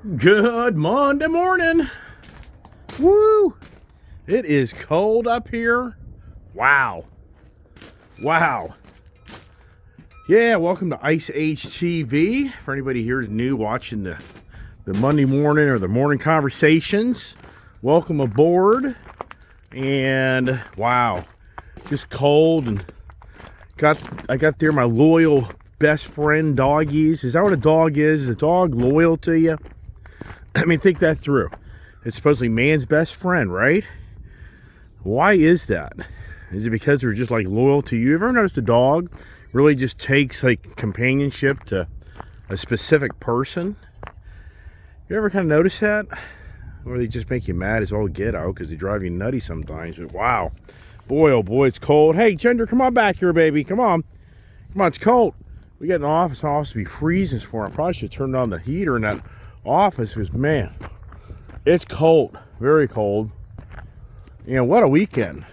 Good Monday morning. Woo! It is cold up here. Wow. Wow. Yeah, welcome to Ice Age TV. For anybody here who's new watching the Monday morning or the morning conversations, welcome aboard. And wow, just cold, and I got there my loyal best friend doggies. Is that what a dog is? Is a dog loyal to you? I mean, think that through. It's supposedly man's best friend, right? Why is that? Is it because they're just like loyal to you? Ever noticed a dog really just takes like companionship to a specific person? You ever kind of notice that? Or they just make you mad as all get out because they drive you nutty sometimes. But wow. Boy, oh boy, it's cold. Hey, Ginger, come on back here, baby. Come on. Come on, it's cold. We got in the office. The office to be freezing for. I probably should turn on the heater in that office because, man, it's cold. Very cold. And what a weekend.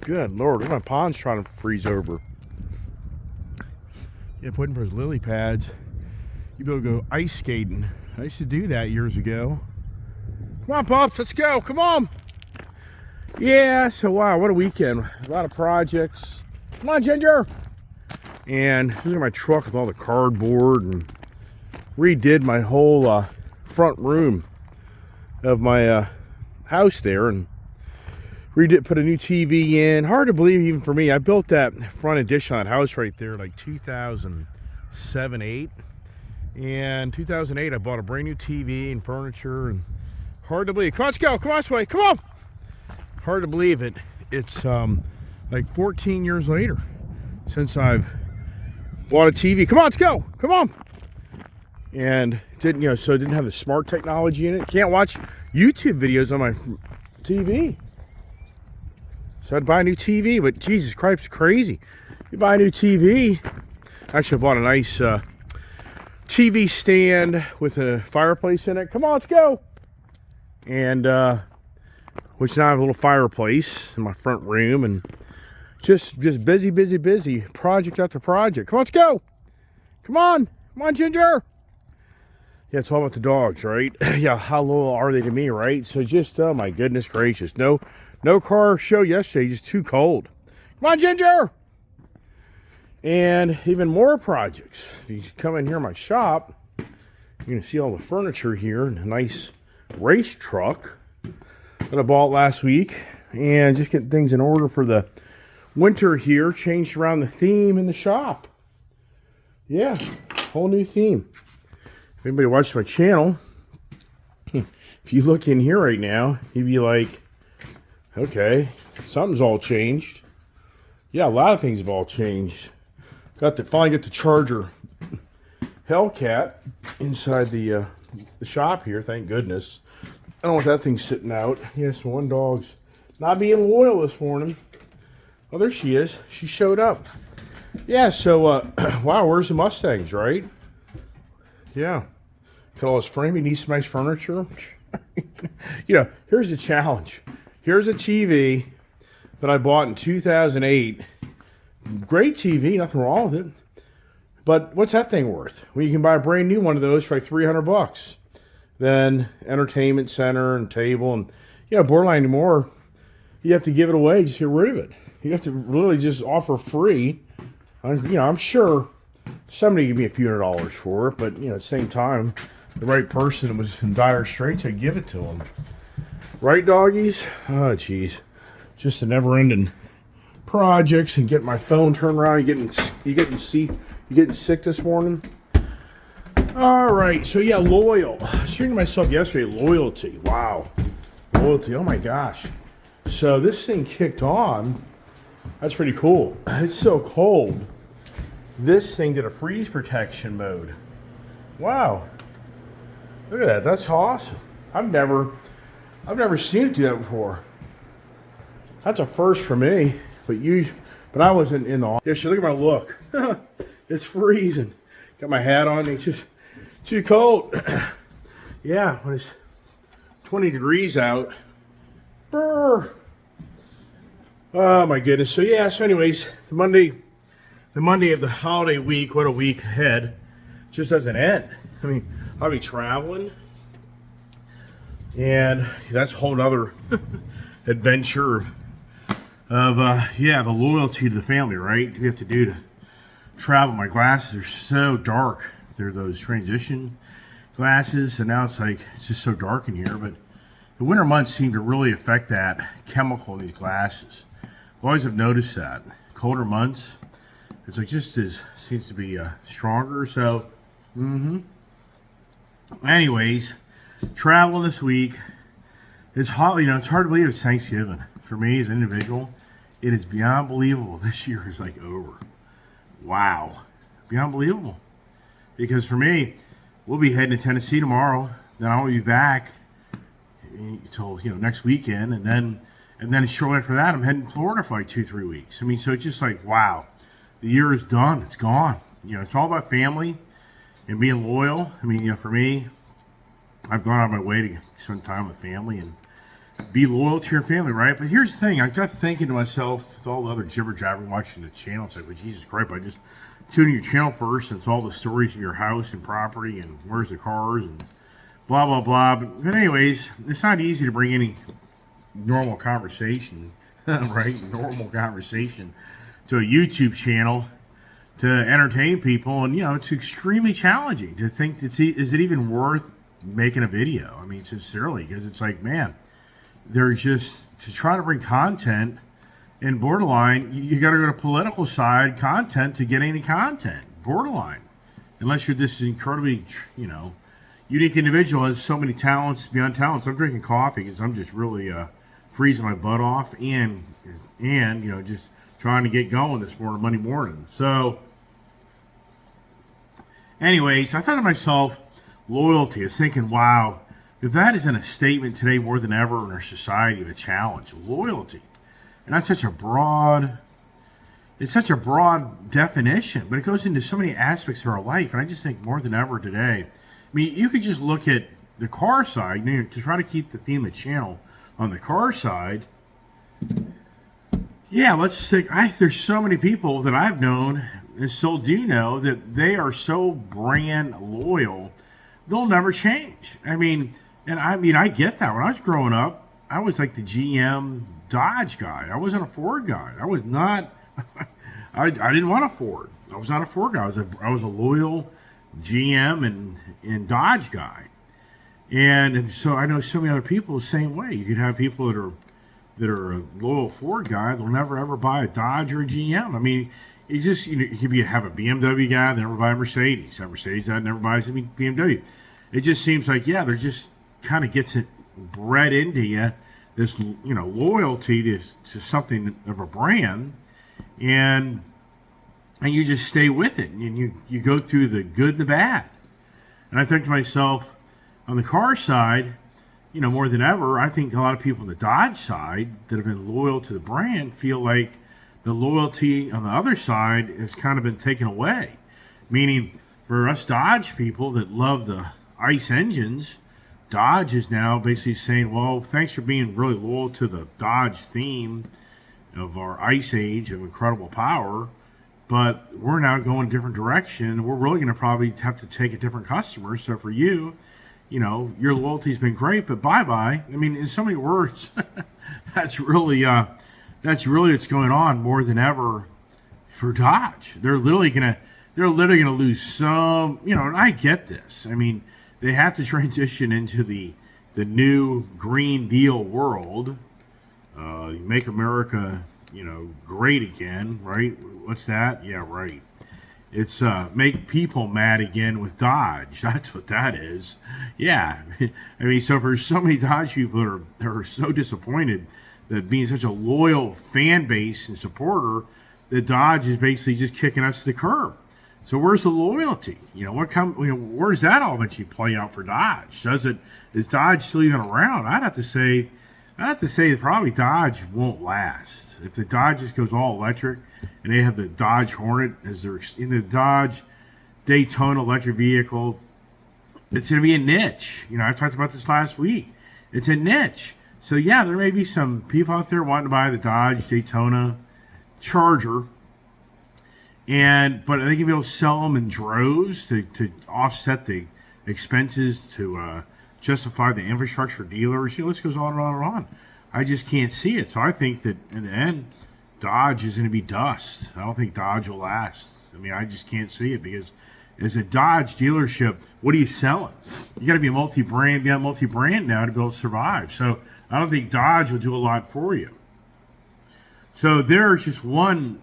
Good Lord. My pond's trying to freeze over. Yeah, putting for his lily pads. You'd be able to go ice skating. I used to do that years ago. Come on, Pops, let's go. Come on. Yeah, so wow, what a weekend. A lot of projects. Come on, Ginger. And look at my truck with all the cardboard, and redid my whole front room of my house there, and put a new TV in. Hard to believe even for me. I built that front addition on that house right there like 2007, 8. And 2008 I bought a brand new TV and furniture, and hard to believe. Come on, let's go. Come on, Sway. Come on. Hard to believe it. It's like 14 years later since I've bought a TV. Come on, let's go. Come on. And so it didn't have the smart technology in it. Can't watch YouTube videos on my TV. So I'd buy a new TV, but Jesus Christ, it's crazy. You buy a new TV. Actually, I bought a nice TV stand with a fireplace in it. Come on, let's go. And which now I have a little fireplace in my front room, and just busy. Project after project. Come on, let's go. Come on, Ginger. Yeah, it's all about the dogs, right? Yeah, how loyal are they to me, right? So just, oh my goodness gracious. No car show yesterday, just too cold. Come on, Ginger! And even more projects. If you come in here in my shop, you're going to see all the furniture here, and a nice race truck that I bought last week. And just getting things in order for the winter here. Changed around the theme in the shop. Yeah, whole new theme. If anybody watches my channel, if you look in here right now, you'd be like, okay, something's all changed. Yeah, a lot of things have all changed. Finally got the Charger Hellcat inside the shop here, thank goodness. I don't want that thing sitting out. Yes, one dog's not being loyal this morning. Oh, there she is. She showed up. Yeah, so, wow, where's the Mustangs, right? Yeah. Got all this framing, needs some nice furniture. Here's the challenge. Here's a TV that I bought in 2008. Great TV, nothing wrong with it. But what's that thing worth? Well, you can buy a brand new one of those for like $300. Then entertainment center and table, and borderline anymore, you have to give it away, just get rid of it. You have to literally just offer free. I'm sure somebody give me a few $100s for it, but at the same time, the right person was in dire straits, I'd give it to them. Right, doggies? Oh, geez. Just a never-ending projects, and getting my phone turned around. You getting sick this morning? All right. So yeah, loyal. I was thinking to myself yesterday, loyalty. Wow, loyalty. Oh my gosh. So this thing kicked on. That's pretty cool. It's so cold. This thing did a freeze protection mode. Wow. Look at that. That's awesome. I've never seen it do that before. That's a first for me. But I wasn't in the office. Yeah, look at my look. It's freezing. Got my hat on. It's just too cold. Yeah, when it's 20 degrees out. Brr. Oh my goodness. So yeah. So anyways, the Monday of the holiday week. What a week ahead. Just doesn't end. I mean, I'll be traveling. And that's a whole other adventure of, the loyalty to the family, right? You have to do to travel. My glasses are so dark. They're those transition glasses, and now it's just so dark in here. But the winter months seem to really affect that chemical in these glasses. I've always have noticed that. Colder months, it's like just as seems to be stronger. So, anyways, traveling this week. It's hot. It's hard to believe it's Thanksgiving for me as an individual. It is beyond believable. This year is like over. Wow, beyond believable. Because for me, we'll be heading to Tennessee tomorrow. Then I will be back until next weekend, and then shortly after that, I'm heading to Florida for like 2-3 weeks. I mean, so it's just like wow, the year is done. It's gone. It's all about family and being loyal. I mean, for me, I've gone out of my way to spend time with family and be loyal to your family, right? But here's the thing. I got thinking to myself, with all the other jibber-jabber watching the channel, it's like, well, Jesus Christ, I just tune in your channel first, and it's all the stories of your house and property and where's the cars and blah, blah, blah. But anyways, it's not easy to bring any normal conversation, right? Normal conversation to a YouTube channel to entertain people. And, it's extremely challenging to think, is it even worth making a video? I mean, sincerely, because it's like, man, they're just to try to bring content and borderline. You got to go to political side content to get any content. Borderline, unless you're this incredibly, unique individual has so many talents beyond talents. I'm drinking coffee because I'm just really freezing my butt off and just trying to get going this Monday morning. So, anyways, I thought to myself, loyalty. I was thinking, wow, if that isn't a statement today more than ever in our society of a challenge, loyalty. And that's such a broad definition, but it goes into so many aspects of our life. And I just think more than ever today, I mean, you could just look at the car side, to try to keep the theme of the channel on the car side. Yeah, let's think. There's so many people that I've known and still do know that they are so brand loyal, they'll never change. I mean, I get that. When I was growing up, I was like the GM Dodge guy. I wasn't a Ford guy. I was not. I didn't want a Ford. I was not a Ford guy. I was a loyal GM and Dodge guy. And so I know so many other people the same way. You could have people that are a loyal Ford guy. They'll never ever buy a Dodge or a GM. I mean, you just you could have a BMW guy that never buy a Mercedes. A Mercedes guy never buys a BMW. It just seems like they're just kind of gets it bred into you, this loyalty to something of a brand, and you just stay with it, and you go through the good and the bad. And I think to myself, on the car side, more than ever, I think a lot of people on the Dodge side that have been loyal to the brand feel like the loyalty on the other side has kind of been taken away. Meaning, for us Dodge people that love the ICE engines, Dodge is now basically saying, well, thanks for being really loyal to the Dodge theme of our ICE age of incredible power, but we're now going a different direction. We're really going to probably have to take a different customer. So for you, your loyalty's been great, but bye-bye. I mean, in so many words, that's really what's going on more than ever for Dodge. They're literally gonna lose some. And I get this. I mean, they have to transition into the new Green Deal world. Make America, great again, right? What's that? Yeah, right. It's make people mad again with Dodge. That's what that is. Yeah. I mean, so for so many Dodge people that are so disappointed that being such a loyal fan base and supporter, that Dodge is basically just kicking us to the curb. So where's the loyalty? Where's that all eventually play out for Dodge? Is Dodge still even around? I'd have to say that probably Dodge won't last. If the Dodge just goes all electric and they have the Dodge Hornet as their in the Dodge Daytona electric vehicle, it's going to be a niche. I talked about this last week. It's a niche. So yeah, there may be some people out there wanting to buy the Dodge Daytona Charger, but they can be able to sell them in droves to offset the expenses to justify the infrastructure dealers. This goes on and on and on. I just can't see it. So I think that in the end, Dodge is going to be dust. I don't think Dodge will last. I mean, I just can't see it because as a Dodge dealership, what are you selling? You got to be a multi-brand now to be able to survive. So I don't think Dodge will do a lot for you. So there's just one,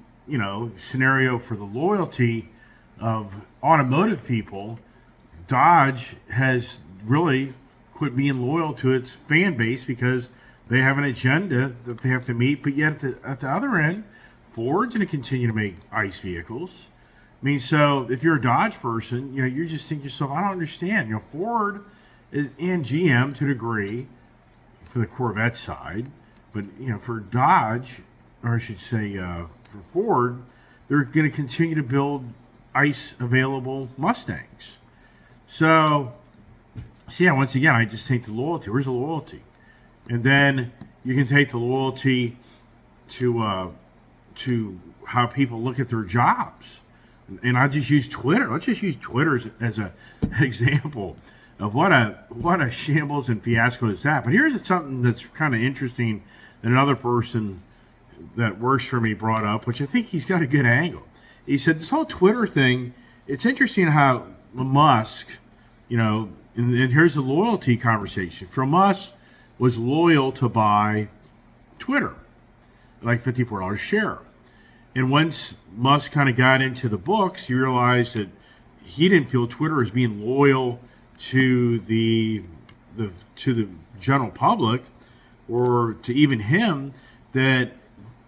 scenario for the loyalty of automotive people. Dodge has really quit being loyal to its fan base because they have an agenda that they have to meet. But yet at the other end, Ford's going to continue to make ICE vehicles. I mean, so if you're a Dodge person, you just think to yourself, I don't understand. Ford is and GM to a degree for the Corvette side, but for Dodge, or I should say for Ford, they're going to continue to build ICE available Mustangs. So once again, I just take the loyalty. Where's the loyalty? And then you can take the loyalty to how people look at their jobs. And I just use Twitter. Let's just use Twitter as an example of what a shambles and fiasco is that. But here's something that's kind of interesting that another person that works for me brought up, which I think he's got a good angle. He said this whole Twitter thing, it's interesting how Musk, and here's the loyalty conversation. For Musk was loyal to buy Twitter, like $54 a share. And once Musk kind of got into the books, you realize that he didn't feel Twitter as being loyal to the general public or to even him, that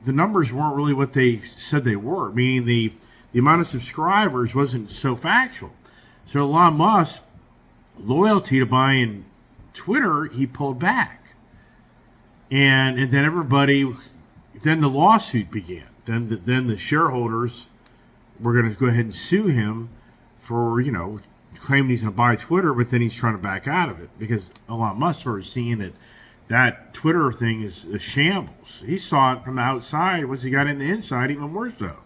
the numbers weren't really what they said they were, meaning the amount of subscribers wasn't so factual. So Elon Musk, loyalty to buying Twitter, he pulled back. And then then the lawsuit began. Then the shareholders were going to go ahead and sue him for, claiming he's going to buy Twitter, but then he's trying to back out of it because Elon Musk started seeing that Twitter thing is a shambles. He saw it from the outside. Once he got in the inside, even more so.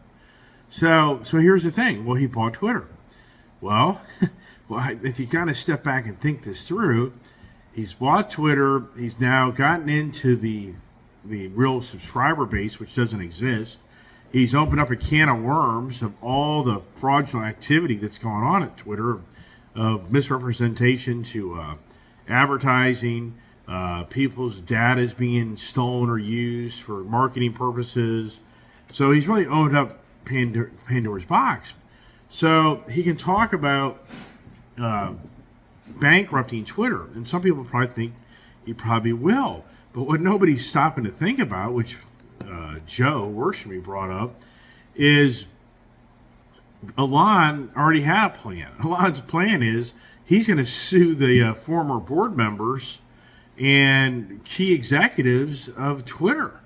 So here's the thing. Well, he bought Twitter. Well, if you kind of step back and think this through, he's bought Twitter. He's now gotten into the real subscriber base, which doesn't exist. He's opened up a can of worms of all the fraudulent activity that's going on at Twitter, of misrepresentation to advertising. People's data is being stolen or used for marketing purposes. So he's really owned up Pandora's box. So he can talk about bankrupting Twitter. And some people probably think he probably will. But what nobody's stopping to think about, which Joe Worshamy brought up, is Elon already had a plan. Elon's plan is he's going to sue the former board members and key executives of Twitter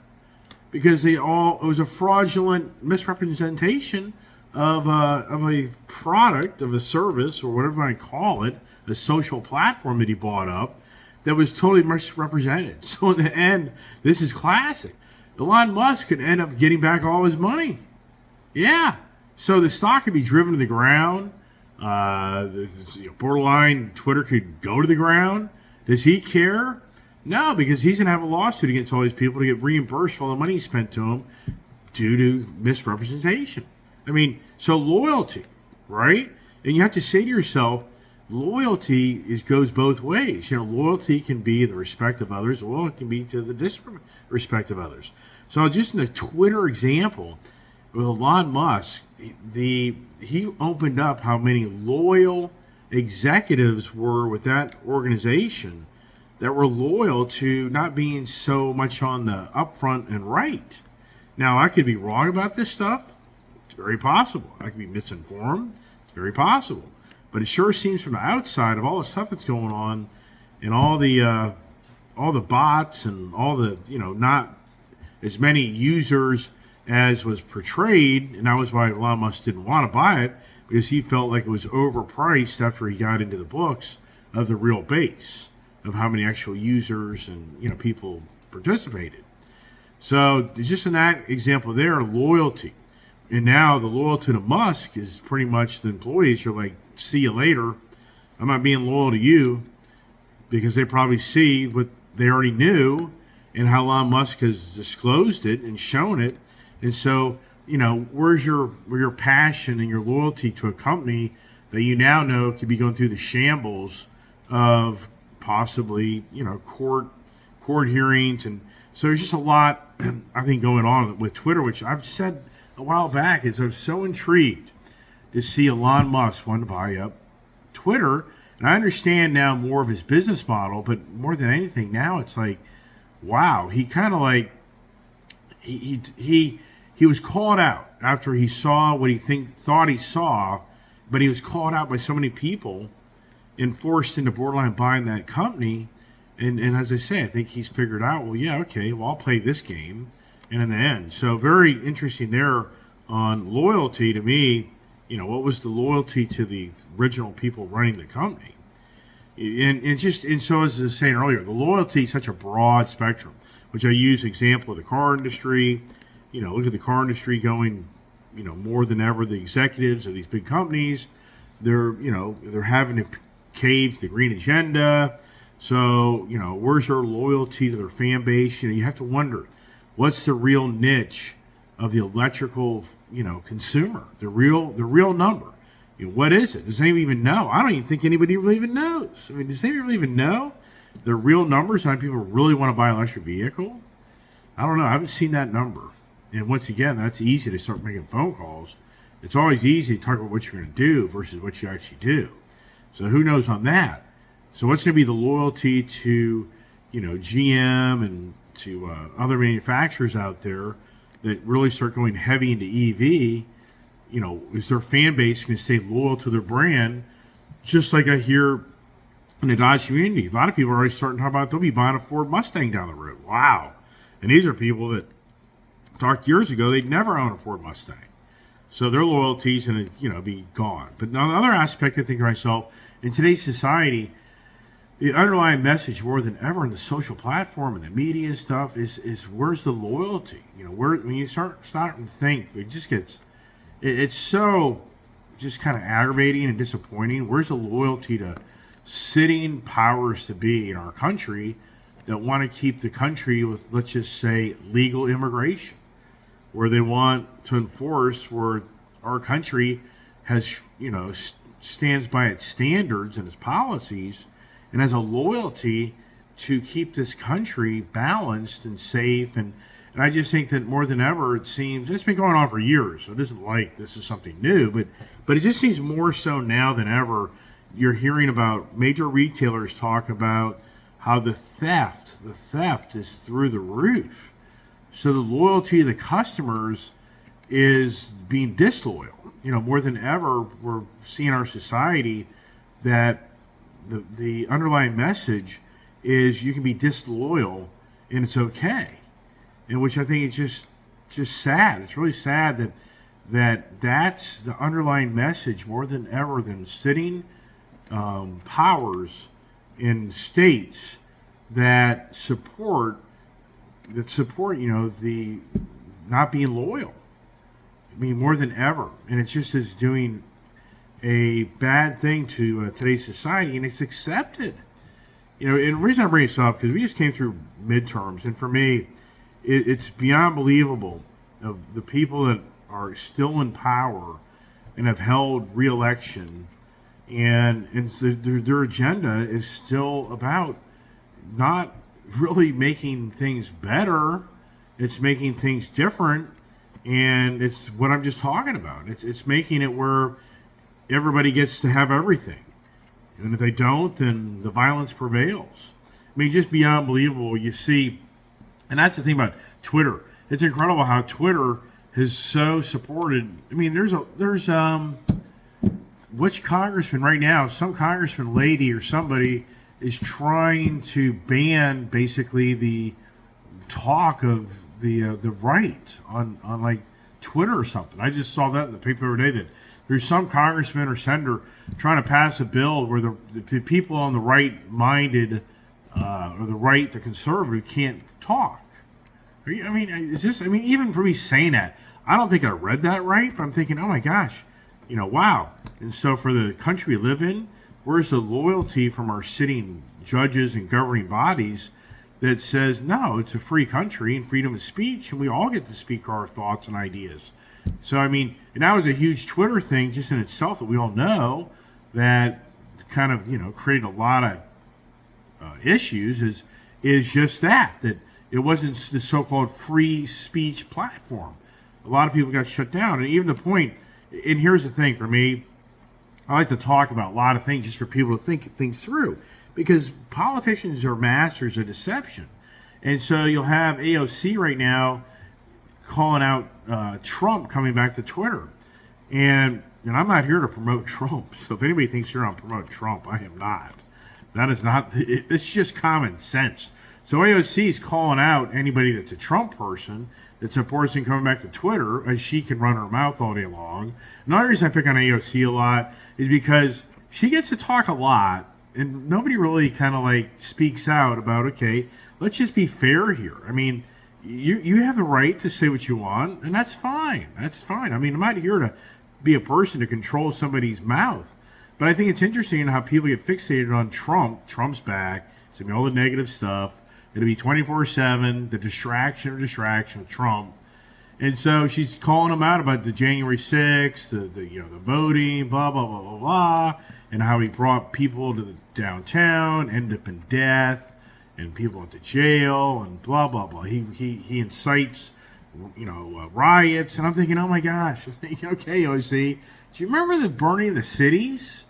because it was a fraudulent misrepresentation of a product, of a service, or whatever you want to call it, a social platform that he bought up that was totally misrepresented. So in the end, this is classic. Elon Musk could end up getting back all his money. Yeah. So the stock could be driven to the ground. Borderline, Twitter could go to the ground. Does he care? No, because he's going to have a lawsuit against all these people to get reimbursed for all the money he spent to him due to misrepresentation. I mean, so loyalty, right? And you have to say to yourself, loyalty goes both ways. Loyalty can be the respect of others, or it can be to the disrespect of others. So just in a Twitter example, with Elon Musk, he opened up how many loyal executives were with that organization that were loyal to not being so much on the upfront and right. Now, I could be wrong about this stuff. It's very possible. I could be misinformed. It's very possible. But it sure seems from the outside of all the stuff that's going on and all the bots and all the, not as many users as was portrayed, and that was why Elon Musk didn't want to buy it, because he felt like it was overpriced after he got into the books of the real base of how many actual users and people participated. So just in that example there, loyalty. And now the loyalty to Musk is pretty much the employees are like, see you later. I'm not being loyal to you. because they probably see what they already knew and how Elon Musk has disclosed it and shown it. And so, where's your passion and your loyalty to a company that you now know could be going through the shambles of possibly, court hearings. And so there's just a lot, I think, going on with Twitter, which I've said a while back is I'm so intrigued to see Elon Musk want to buy up Twitter. And I understand now more of his business model, but more than anything now it's like, wow, he kind of like, he was called out after he saw what he thought he saw, but he was called out by so many people and forced into borderline buying that company. And as I say, I think he's figured out, well, yeah, okay, well, I'll play this game. And in the end, so very interesting there on loyalty to me. What was the loyalty to the original people running the company? And so as I was saying earlier, the loyalty is such a broad spectrum, which I use example of the car industry. Look at the car industry going, more than ever, the executives of these big companies, they're having to cave the green agenda. So, where's their loyalty to their fan base? You have to wonder, what's the real niche of the electrical, consumer? The real number. What is it? Does anybody even know? I don't even think anybody really even knows. I mean, does anybody really even know the real numbers? How many people really want to buy an electric vehicle? I don't know. I haven't seen that number. And once again, that's easy to start making phone calls. It's always easy to talk about what you're going to do versus what you actually do. So who knows on that? So what's going to be the loyalty to, GM and to other manufacturers out there that really start going heavy into EV? Is their fan base going to stay loyal to their brand? Just like I hear in the Dodge community, a lot of people are already starting to talk about they'll be buying a Ford Mustang down the road. Wow. And these are people that talked years ago, they'd never own a Ford Mustang. So their loyalty's going to, be gone. But another aspect, I think to myself, in today's society, the underlying message more than ever in the social platform and the media and stuff is where's the loyalty? When you start to think, it just gets, it's so just kind of aggravating and disappointing. Where's the loyalty to sitting powers to be in our country that want to keep the country with, let's just say, legal immigration, where they want to enforce where our country has, stands by its standards and its policies and has a loyalty to keep this country balanced and safe. And I just think that more than ever, it seems, it's been going on for years, so it isn't like this is something new, but it just seems more so now than ever. You're hearing about major retailers talk about how the theft is through the roof. So the loyalty of the customers is being disloyal. More than ever, we're seeing our society that the underlying message is you can be disloyal and it's okay. And which I think is just sad. It's really sad that's the underlying message more than ever than sitting powers in states that support the not being loyal. I mean, more than ever, and it just is doing a bad thing to today's society, and it's accepted. And the reason I bring this up because we just came through midterms, and for me, it's beyond believable of the people that are still in power and have held re-election, and their agenda is still about not really making things better. It's making things different, and it's what I'm just talking about. It's making it where everybody gets to have everything, and if they don't, then the violence prevails. I mean, just beyond believable. You see, and that's the thing about Twitter. It's incredible how Twitter has so supported. I mean, there's which congressman right now, some congressman lady or somebody is trying to ban basically the talk of the right on like Twitter or something. I just saw that in the paper the other day that there's some congressman or senator trying to pass a bill where the people on the right-minded or the conservative can't talk. Even for me saying that, I don't think I read that right, but I'm thinking, oh my gosh, wow. And so for the country we live in, Where's the loyalty from our sitting judges and governing bodies that says, no, it's a free country and freedom of speech, and we all get to speak our thoughts and ideas? So, I mean, and that was a huge Twitter thing just in itself that we all know that kind of, created a lot of issues is just that it wasn't the so-called free speech platform. A lot of people got shut down. And even the point, and here's the thing for me, I like to talk about a lot of things just for people to think things through, because politicians are masters of deception. And so you'll have AOC right now calling out Trump coming back to Twitter. And I'm not here to promote Trump. So if anybody thinks you're on promote Trump, I am not. That is not, it's just common sense. So AOC is calling out anybody that's a Trump person that supports him coming back to Twitter, and she can run her mouth all day long. Another reason I pick on AOC a lot is because she gets to talk a lot, and nobody really kind of like speaks out about, okay, let's just be fair here. I mean, you have the right to say what you want, and that's fine. That's fine. I mean, I'm not here to be a person to control somebody's mouth. But I think it's interesting how people get fixated on Trump. Trump's back. It's going to be all the negative stuff. It'll be 24/7, the distraction of Trump. And so she's calling him out about the January 6th, the voting, blah, blah, blah, blah, blah, and how he brought people to the downtown, ended up in death, and people went to jail, and blah, blah, blah. He incites, riots. And I'm thinking, oh my gosh. I'm thinking, okay, OC, do you remember the burning of the cities?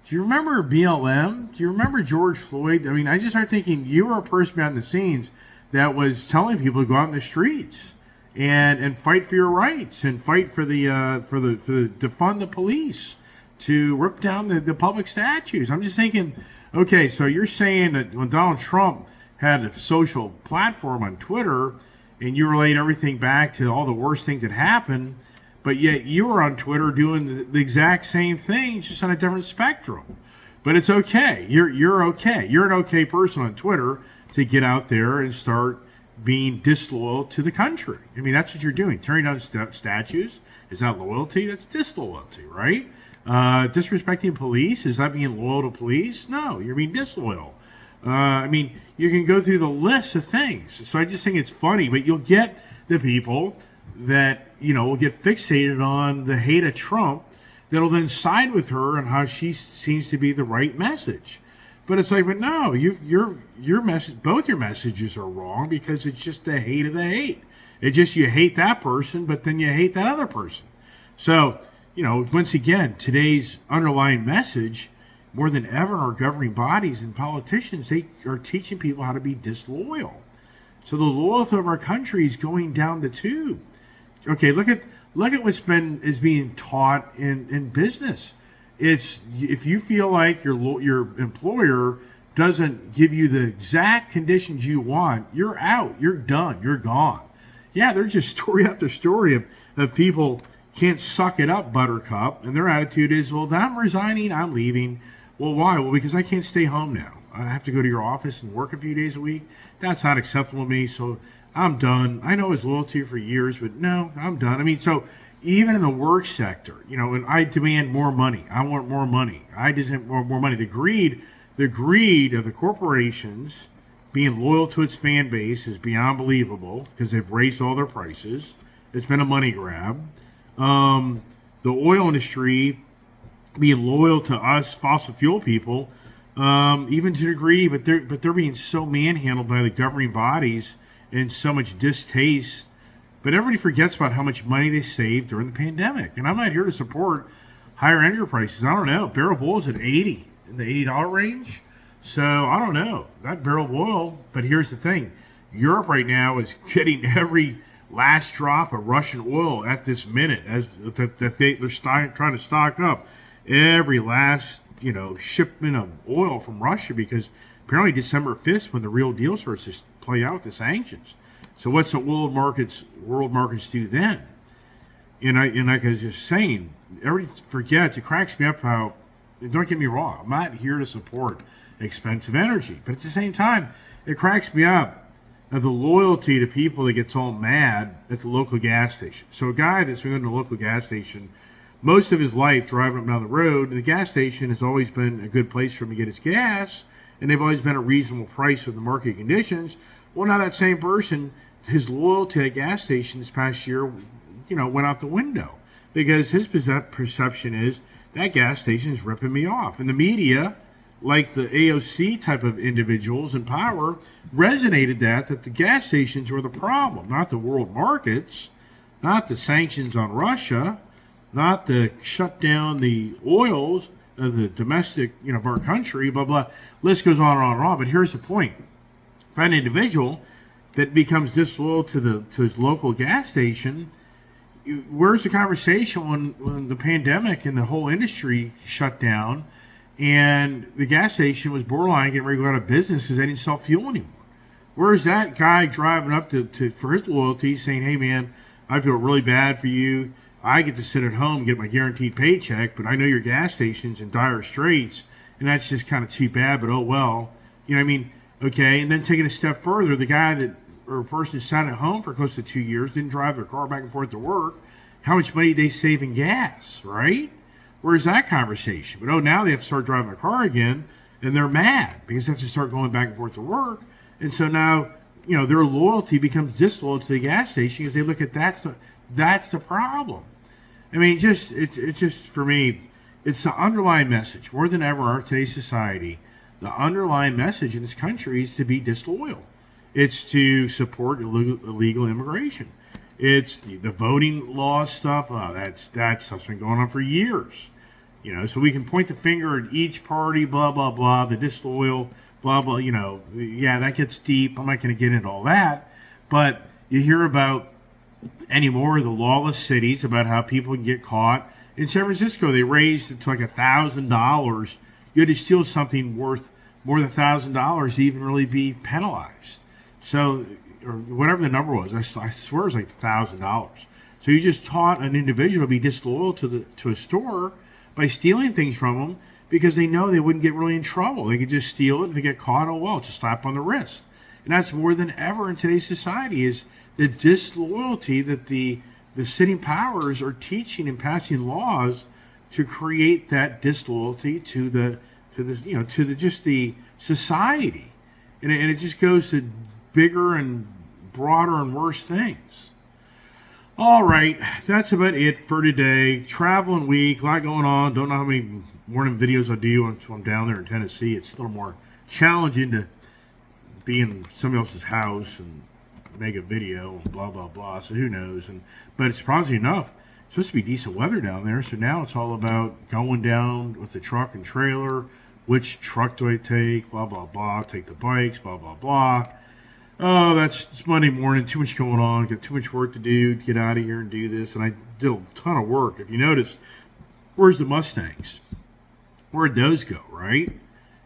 Do you remember BLM? Do you remember George Floyd? I mean, I just started thinking you were a person behind the scenes that was telling people to go out in the streets and fight for your rights and fight for the defund the police, to rip down the public statues. I'm just thinking, okay, so you're saying that when Donald Trump had a social platform on Twitter and you relate everything back to all the worst things that happened, but yet you were on Twitter doing the exact same thing, just on a different spectrum. But it's okay. You're okay. You're an okay person on Twitter to get out there and start being disloyal to the country. I mean, that's what you're doing. Tearing down statues. Is that loyalty? That's disloyalty, right? Disrespecting police. Is that being loyal to police? No, you're being disloyal. I mean, you can go through the list of things. So I just think it's funny, but you'll get the people that, will get fixated on the hate of Trump that'll then side with her and how she seems to be the right message. But it's like, but no, your message, both your messages are wrong, because it's just the hate of the hate. It's just you hate that person, but then you hate that other person. So, once again, today's underlying message, more than ever, our governing bodies and politicians, they are teaching people how to be disloyal. So the loyalty of our country is going down the tube. Okay, look at what's is being taught in business. It's, if you feel like your employer doesn't give you the exact conditions you want, you're out, you're done, you're gone. Yeah, there's just story after story of people can't suck it up, buttercup, and their attitude is, well, I'm resigning, I'm leaving. Well, why? Well, because I can't stay home now. I have to go to your office and work a few days a week. That's not acceptable to me, so I'm done. I know his loyalty for years, but no, I'm done. I mean, so even in the work sector, and I demand more money. I want more money. I just want more money. The greed of the corporations being loyal to its fan base is beyond believable, because they've raised all their prices. It's been a money grab. The oil industry being loyal to us fossil fuel people, even to a degree, but they're being so manhandled by the governing bodies and so much distaste. But everybody forgets about how much money they saved during the pandemic. And I'm not here to support higher energy prices. I don't know. Barrel of oil is at 80, in the $80 range. So I don't know. That barrel of oil. But here's the thing. Europe right now is getting every last drop of Russian oil at this minute, as they're trying to stock up every last shipment of oil from Russia, because apparently December 5th, when the real deal starts to play out with the sanctions. So what's the world markets do then? And like I was just saying, everybody forgets. It cracks me up how, don't get me wrong, I'm not here to support expensive energy, but at the same time, it cracks me up of the loyalty to people that gets all mad at the local gas station. So a guy that's been in the local gas station most of his life driving up and down the road. And the gas station has always been a good place for him to get his gas, and they've always been a reasonable price with the market conditions. Well, now that same person, his loyalty at gas station this past year, went out the window because his perception is that gas station is ripping me off. And the media, like the AOC type of individuals in power, resonated that the gas stations were the problem, not the world markets, not the sanctions on Russia, not the shut down the oils of the domestic, of our country, blah, blah. List goes on and on and on. But here's the point. If an individual that becomes disloyal to his local gas station, where's the conversation when the pandemic and the whole industry shut down and the gas station was borderline getting ready to go out of business because they didn't sell fuel anymore? Where's that guy driving up to for his loyalty saying, hey, man, I feel really bad for you. I get to sit at home and get my guaranteed paycheck, but I know your gas station's in dire straits, and that's just kind of too bad, but oh well. You know what I mean? Okay, and then taking a step further, the guy or a person who sat at home for close to 2 years, didn't drive their car back and forth to work, how much money they save in gas, right? Where's that conversation? But now they have to start driving their car again, and they're mad because they have to start going back and forth to work. And so now, their loyalty becomes disloyal to the gas station because they look at that's the problem. I mean, it's just for me, it's the underlying message more than ever in our today's society. The underlying message in this country is to be disloyal. It's to support illegal immigration. It's the voting law stuff. That stuff's been going on for years. So we can point the finger at each party, blah blah blah, the disloyal, blah blah. Yeah, that gets deep. I'm not going to get into all that, but you hear about anymore the lawless cities, about how people can get caught. In San Francisco, they raised it to like $1,000. You had to steal something worth more than $1,000 to even really be penalized. So, or whatever the number was, I swear it was like $1,000. So you just taught an individual to be disloyal to a store by stealing things from them because they know they wouldn't get really in trouble. They could just steal it and if they get caught, oh well, it's a slap on the wrist. And that's more than ever in today's society is the disloyalty that the sitting powers are teaching and passing laws to create that disloyalty to the society, and it just goes to bigger and broader and worse things. All right, that's about it for today. Traveling week, a lot going on. Don't know how many morning videos I do until I'm down there in Tennessee. It's a little more challenging to be in somebody else's house and make a video and blah blah blah. So who knows? But it's surprisingly enough, it's supposed to be decent weather down there. So now it's all about going down with the truck and trailer. Which truck do I take? Blah blah blah. Take the bikes. Blah blah blah. Oh, it's Monday morning. Too much going on. Got too much work to do to get out of here and do this. And I did a ton of work. If you notice, where's the Mustangs? Where'd those go? Right?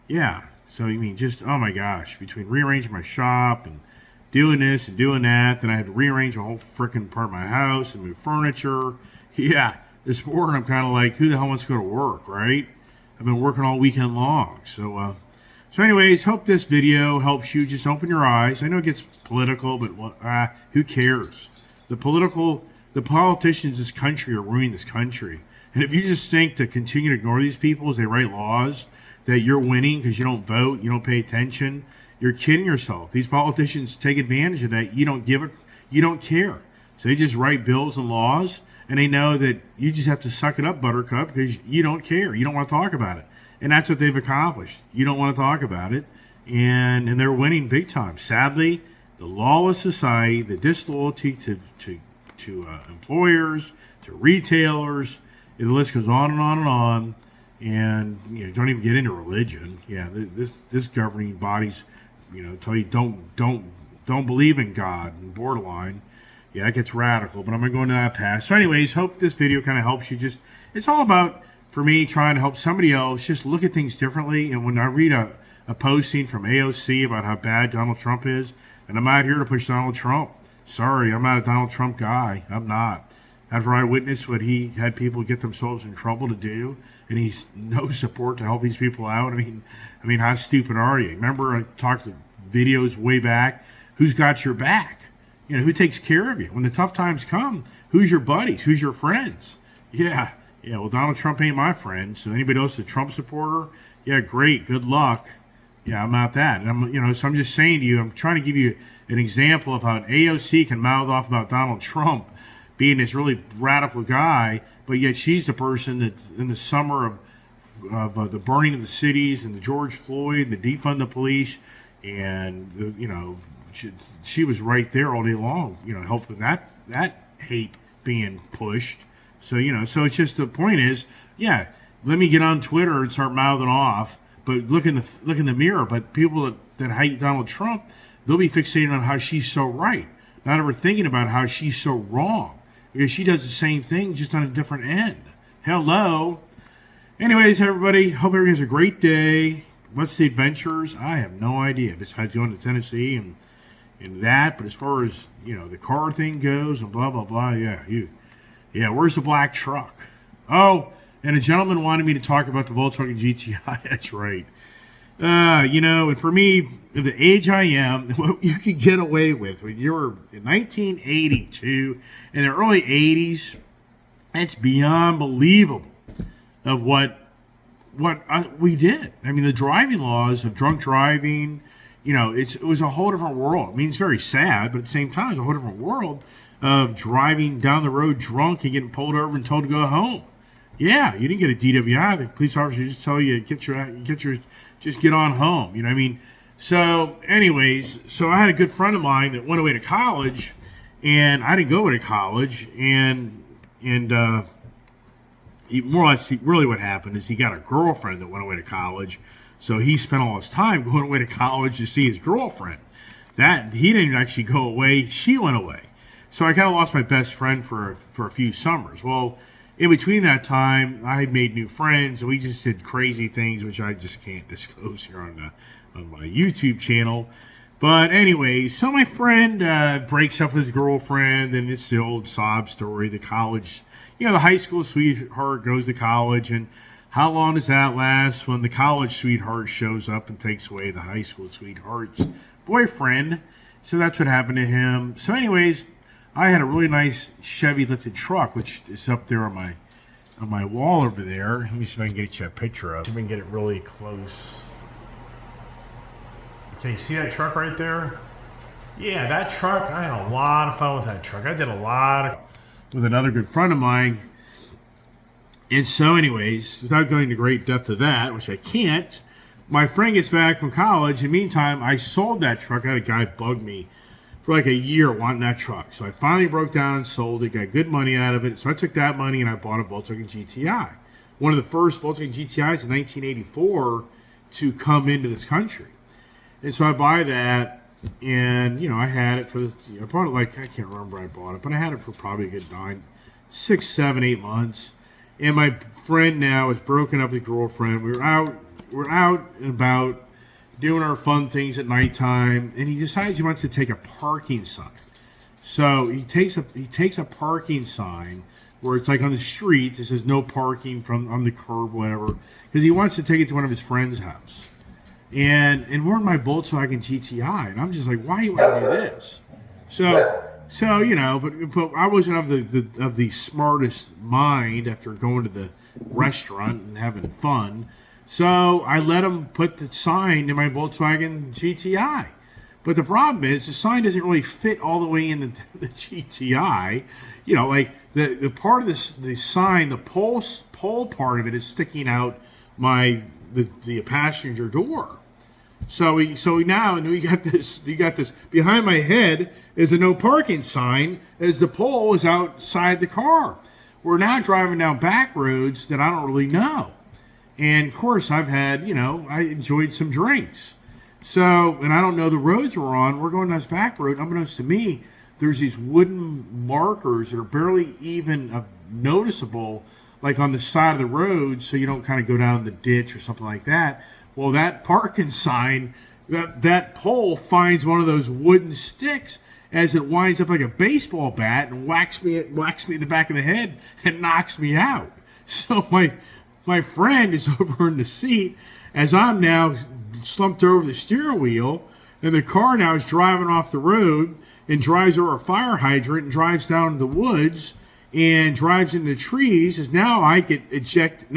Yeah. So you mean just oh my gosh, between rearranging my shop and doing this and doing that, then I had to rearrange a whole freaking part of my house and move furniture. Yeah, this morning I'm kind of like, who the hell wants to go to work, right? I've been working all weekend long. So anyways, hope this video helps you just open your eyes. I know it gets political, but who cares? The politicians in this country are ruining this country. And if you just think to continue to ignore these people as they write laws that you're winning because you don't vote, you don't pay attention, you're kidding yourself. These politicians take advantage of that. You don't care. So they just write bills and laws, and they know that you just have to suck it up, Buttercup, because you don't care. You don't want to talk about it. And that's what they've accomplished. You don't want to talk about it, and they're winning big time. Sadly, the lawless society, the disloyalty to employers, to retailers, the list goes on and on and on. And don't even get into religion. Yeah, this governing bodies, tell you don't believe in God and borderline. Yeah, it gets radical, but I'm gonna go into that path. So, anyways, hope this video kind of helps you. It's all about for me trying to help somebody else just look at things differently. And when I read a posting from AOC about how bad Donald Trump is, and I'm out here to push Donald Trump. Sorry, I'm not a Donald Trump guy. I'm not. After I witnessed what he had people get themselves in trouble to do, and he's no support to help these people out. I mean, how stupid are you? Remember, I talked to videos way back. Who's got your back? Who takes care of you when the tough times come? Who's your buddies? Who's your friends? Yeah, Yeah, well, Donald Trump ain't my friend. So anybody else a Trump supporter? Yeah, great. Good luck. Yeah, I'm not that. And so I'm just saying to you, I'm trying to give you an example of how an AOC can mouth off about Donald Trump being this really radical guy, but yet she's the person that in the summer of the burning of the cities and the George Floyd, and the defund the police, and she was right there all day long, helping that hate being pushed. So so it's just the point is, yeah, let me get on Twitter and start mouthing off, but look in the mirror. But people that hate Donald Trump, they'll be fixated on how she's so right, not ever thinking about how she's so wrong, because she does the same thing just on a different end. Hello. Anyways, everybody, hope everybody has a great day. What's the adventures? I have no idea. Besides going to Tennessee and that, but as far as the car thing goes and blah blah blah, yeah. Where's the black truck? Oh, and a gentleman wanted me to talk about the Volkswagen GTI. That's right. And for me, at the age I am, what you could get away with when you were in 1982 in the early 80s, it's beyond believable of what we did. I mean, the driving laws of drunk driving, it was a whole different world. I mean, it's very sad, but at the same time, it's a whole different world of driving down the road drunk and getting pulled over and told to go home. Yeah, you didn't get a DWI. The police officer just tell you just get on home. You know what I mean? So, anyways, I had a good friend of mine that went away to college, and I didn't go away to college, and more or less, really what happened is he got a girlfriend that went away to college, so he spent all his time going away to college to see his girlfriend. That he didn't actually go away; she went away. So I kind of lost my best friend for a few summers. Well, in between that time, I had made new friends, and we just did crazy things, which I just can't disclose here on my YouTube channel. But anyway, so my friend breaks up with his girlfriend, and it's the old sob story. The college, the high school sweetheart goes to college, and how long does that last when the college sweetheart shows up and takes away the high school sweetheart's boyfriend? So that's what happened to him. So anyways, I had a really nice Chevy lifted truck, which is up there on my wall over there. Let me see if I can get you a picture of it. Let me get it really close. Okay, see that truck right there? Yeah, that truck, I had a lot of fun with that truck. I did a lot with another good friend of mine. And so anyways, without going into great depth of that, which I can't, my friend gets back from college. In the meantime, I sold that truck. I had a guy bug me for like a year wanting that truck. So I finally broke down and sold it, got good money out of it. So I took that money and I bought a Volkswagen GTI. One of the first Volkswagen GTIs in 1984 to come into this country. And so I buy that, and, I had it for I bought it I can't remember when I bought it, but I had it for probably a good 6, 7, 8 months. And my friend now is broken up with his girlfriend. We're out and about doing our fun things at nighttime, and he decides he wants to take a parking sign. So he takes a parking sign where it's like on the street. It says no parking on the curb, whatever, because he wants to take it to one of his friend's house. And we're in my Volkswagen GTI, and I'm just like, why do you want to do this? So but I wasn't of the smartest mind after going to the restaurant and having fun. So I let him put the sign in my Volkswagen GTI. But the problem is the sign doesn't really fit all the way into the GTI. Like the part of the sign, the pole part of it is sticking out the passenger door. So now we got this behind my head is a no parking sign as the pole is outside the car. We're now driving down back roads that I don't really know. And of course I've had, I enjoyed some drinks. So, and I don't know the roads we're on. We're going down this back road. Unbeknownst to me, there's these wooden markers that are barely even noticeable, like on the side of the road, so you don't kind of go down the ditch or something like that. Well, that parking sign, that pole finds one of those wooden sticks as it winds up like a baseball bat and whacks me in the back of the head and knocks me out. So my friend is over in the seat as I'm now slumped over the steering wheel, and the car now is driving off the road and drives over a fire hydrant and drives down to the woods. and drives into the trees, is now I get ejected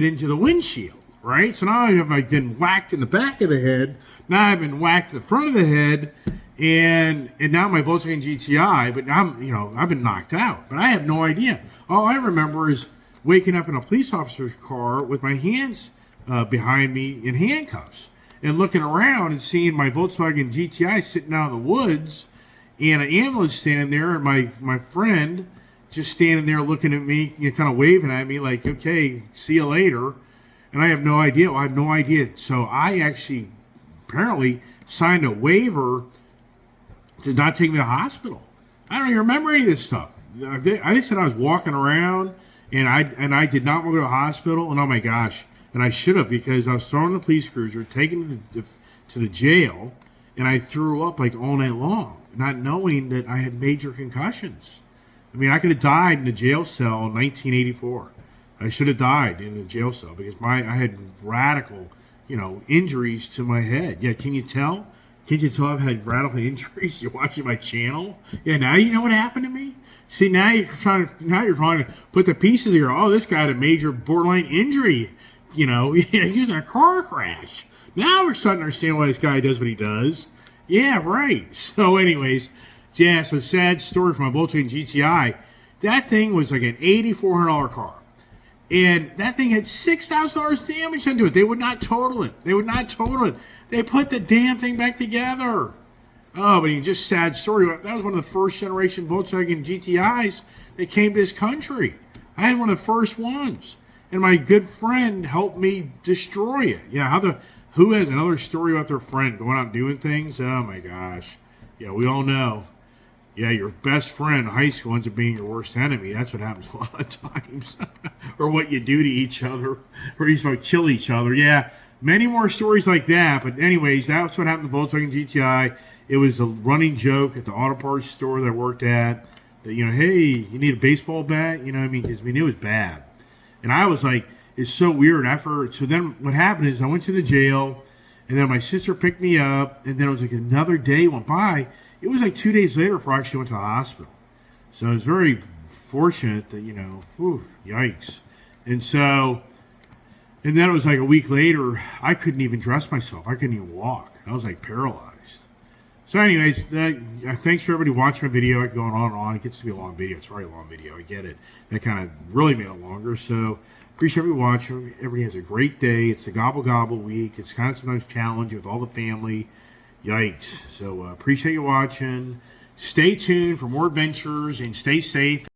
into the windshield, right? So now I've like been whacked in the back of the head. Now I've been whacked in the front of the head, and now my Volkswagen GTI. But I've been knocked out. But I have no idea. All I remember is waking up in a police officer's car with my hands behind me in handcuffs, and looking around and seeing my Volkswagen GTI sitting out in the woods, and an ambulance standing there, and my friend just standing there looking at me, kind of waving at me like, okay, see you later. And I have no idea. I have no idea. So I actually apparently signed a waiver to not take me to the hospital. I don't even remember any of this stuff. I said I was walking around, and I did not want to go to the hospital. And oh my gosh, and I should have, because I was thrown in the police cruiser, taken to the jail, and I threw up like all night long, not knowing that I had major concussions. I mean, I could have died in a jail cell in 1984. I should have died in a jail cell because I had radical, injuries to my head. Yeah, can you tell? Can't you tell I've had radical injuries? You're watching my channel. Yeah, now you know what happened to me. See, now you're trying to put the pieces here. Oh, this guy had a major borderline injury. He was in a car crash. Now we're starting to understand why this guy does what he does. Yeah, right. So, anyways. Yeah, so sad story for my Volkswagen GTI. That thing was like an $8,400 car. And that thing had $6,000 damage into it. They would not total it. They put the damn thing back together. Oh, but just sad story. That was one of the first generation Volkswagen GTIs that came to this country. I had one of the first ones. And my good friend helped me destroy it. Yeah, who has another story about their friend going out and doing things? Oh my gosh. Yeah, we all know. Yeah, your best friend in high school ends up being your worst enemy. That's what happens a lot of times. Or what you do to each other. Or you just kill each other. Yeah, many more stories like that. But anyways, that's what happened to Volkswagen GTI. It was a running joke at the auto parts store that I worked at. That, hey, you need a baseball bat? Because it was bad. And I was like, it's so weird. So then what happened is I went to the jail. And then my sister picked me up. And then it was like another day went by. It was like 2 days later before I actually went to the hospital. So I was very fortunate that, yikes. And then it was like a week later, I couldn't even dress myself. I couldn't even walk. I was like paralyzed. So anyways, thanks for everybody watching my video. Going on and on. It gets to be a long video. It's already a long video. I get it. That kind of really made it longer. So appreciate everybody watching. Everybody has a great day. It's a gobble gobble week. It's kind of sometimes challenging with all the family. Yikes. So appreciate you watching. Stay tuned for more adventures and stay safe.